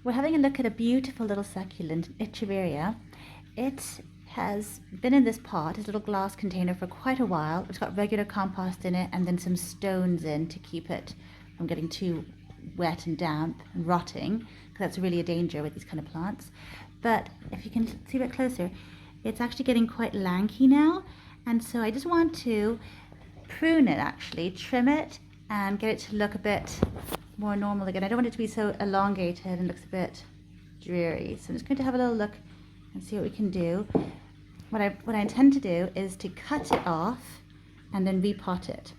We're having a look at a beautiful little succulent, Echeveria. It has been in this pot, this little glass container, for quite a while. It's got regular compost in it and then some stones in to keep it from getting too wet and damp and rotting, because that's really a danger with these kind of plants. But if you can see a bit closer, it's actually getting quite lanky now, and so I just want to prune it, actually trim it and get it to look a bit more normal again. I don't want it to be so elongated and looks a bit dreary. So I'm just going to have a little look and see what we can do. What I intend to do is to cut it off and then repot it.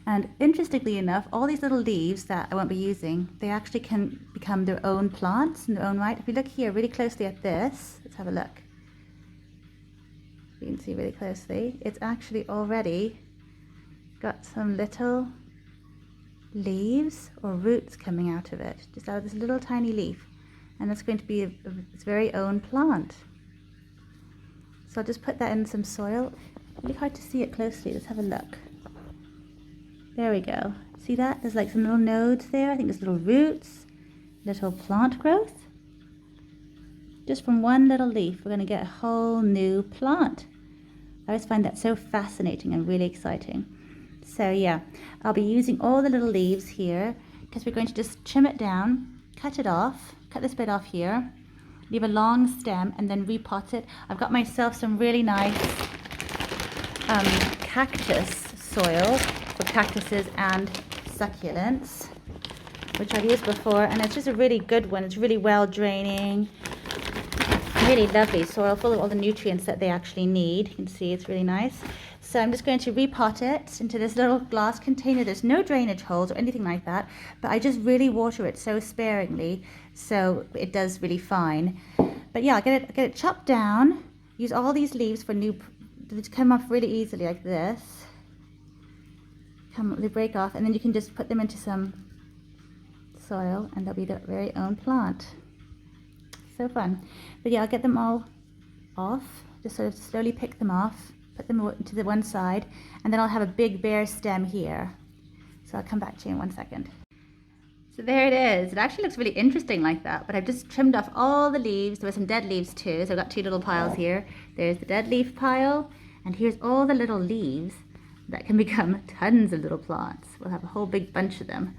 And interestingly enough, all these little leaves that I won't be using, they actually can become their own plants in their own right. If we look here really closely at this, let's have a look. You can see really closely, it's actually already got some little leaves or roots coming out of it, just out of this little tiny leaf, and that's going to be its very own plant. So I'll just put that in some soil. Really hard to see it closely. Let's have a look. There we go. See that? There's like some little nodes there. I think there's little roots, little plant growth. Just from one little leaf, we're going to get a whole new plant. I always find that so fascinating and really exciting. So yeah, I'll be using all the little leaves here because we're going to just trim it down, cut it off, cut this bit off here, leave a long stem and then repot it. I've got myself some really nice cactus soil for cactuses and succulents, which I've used before, and it's just a really good one. It's really well draining, really lovely soil full of all the nutrients that they actually need. You can see it's really nice. So I'm just going to repot it into this little glass container. There's no drainage holes or anything like that, but I just really water it so sparingly, so it does really fine. But yeah, I'll get it chopped down. Use all these leaves for new, they come off really easily like this. They break off, and then you can just put them into some soil, and they'll be their very own plant. So fun. But yeah, I'll get them all off. Just sort of slowly pick them off. Put them to the one side, and then I'll have a big bare stem here. So I'll come back to you in 1 second. So there it is. It actually looks really interesting like that, but I've just trimmed off all the leaves. There were some dead leaves too, so I've got two little piles here. There's the dead leaf pile, and here's all the little leaves that can become tons of little plants. We'll have a whole big bunch of them.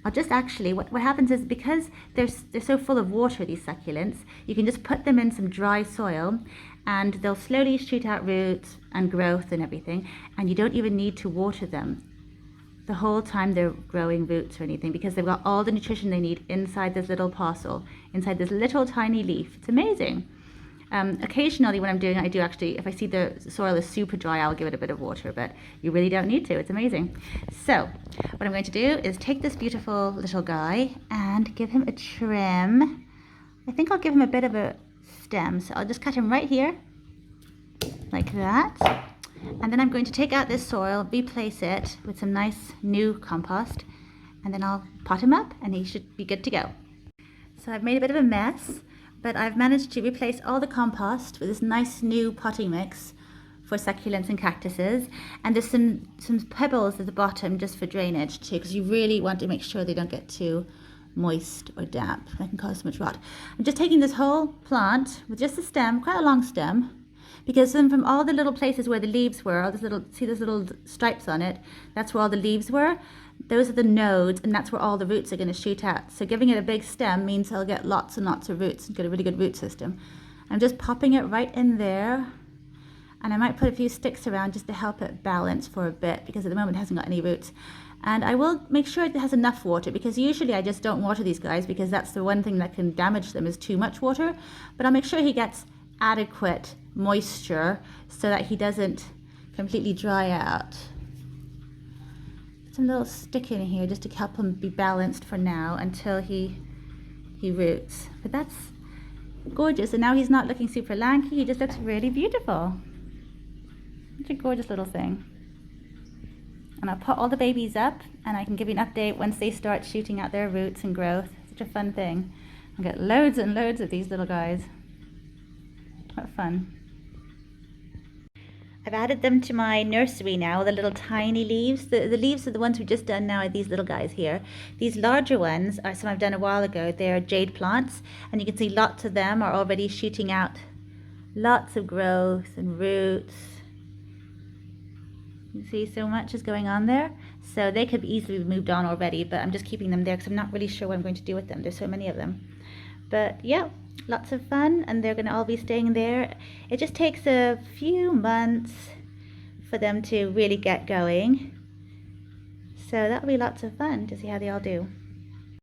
I'll just actually, what happens is, because they're so full of water, these succulents, you can just put them in some dry soil and they'll slowly shoot out roots and growth and everything, and you don't even need to water them the whole time they're growing roots or anything, because they've got all the nutrition they need inside this little parcel, inside this little tiny leaf. It's amazing. Occasionally when I'm doing it, I do actually, if I see the soil is super dry, I'll give it a bit of water, but you really don't need to. It's amazing. So what I'm going to do is take this beautiful little guy and give him a trim. I think I'll give him a bit of a stem, so I'll just cut him right here like that, and then I'm going to take out this soil, replace it with some nice new compost, and then I'll pot him up and he should be good to go. So I've made a bit of a mess, but I've managed to replace all the compost with this nice new potting mix for succulents and cactuses, and there's some pebbles at the bottom just for drainage too, because you really want to make sure they don't get too moist or damp. That can cause so much rot. I'm just taking this whole plant with just a stem, quite a long stem, because then from all the little places where the leaves were, all this little, see those little stripes on it, that's where all the leaves were. Those are the nodes, and that's where all the roots are going to shoot out. So giving it a big stem means I'll get lots and lots of roots and get a really good root system. I'm just popping it right in there, and I might put a few sticks around just to help it balance for a bit, because at the moment it hasn't got any roots. And I will make sure it has enough water, because usually I just don't water these guys, because that's the one thing that can damage them is too much water. But I'll make sure he gets adequate moisture so that he doesn't completely dry out. Some little stick in here just to help him be balanced for now until he roots. But that's gorgeous, and now he's not looking super lanky, he just looks really beautiful. Such a gorgeous little thing. And I'll put all the babies up, and I can give you an update once they start shooting out their roots and growth. Such a fun thing. I'll get loads and loads of these little guys. What fun. I've added them to my nursery now, the little tiny leaves. The leaves are the ones we've just done now, are these little guys here. These larger ones are some I've done a while ago. They're jade plants, and you can see lots of them are already shooting out. Lots of growth and roots. You see so much is going on there. So they could easily be moved on already, but I'm just keeping them there because I'm not really sure what I'm going to do with them. There's so many of them. But yeah, lots of fun, and they're going to all be staying there. It just takes a few months for them to really get going. So that'll be lots of fun to see how they all do.